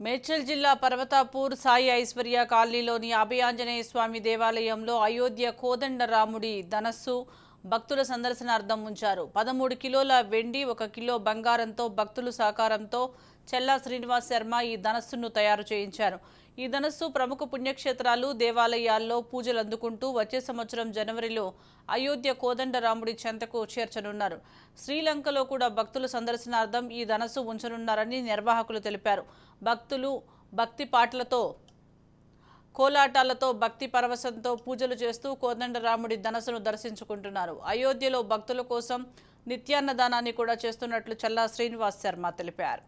మేడ్చల్ జిల్లా పర్వతాపూర్ సాయి ఐశ్వర్య కాలనీలోని అభయాంజనేయ స్వామి దేవాలయంలో అయోధ్య కోదండరాముడి ధనస్సు భక్తుల సందర్శనార్థం ఉంచారు. 13 కిలోల వెండి 1 కిలో బంగారంతో భక్తుల సహకారంతో చెల్లా శ్రీనివాస్ శర్మ ఈ ధనస్సును తయారు చేయించారు. ఈ ధనస్సు ప్రముఖ పుణ్యక్షేత్రాలు దేవాలయాల్లో పూజలు అందుకుంటూ వచ్చే సంవత్సరం జనవరిలో అయోధ్య కోదండరాముడి చెంతకు చేర్చనున్నారు. శ్రీలంకలో కూడా భక్తుల సందర్శనార్థం ఈ ధనస్సు ఉంచనున్నారని నిర్వాహకులు తెలిపారు. భక్తులు భక్తి పాటలతో కోలాటాలతో భక్తి పరవశంతో పూజలు చేస్తూ కోదండరాముడి ధనస్సును దర్శించుకుంటున్నారు. అయోధ్యలో భక్తుల కోసం నిత్యాన్నదానాన్ని కూడా చేస్తున్నట్లు చెల్లా శ్రీనివాస్ శర్మ తెలిపారు.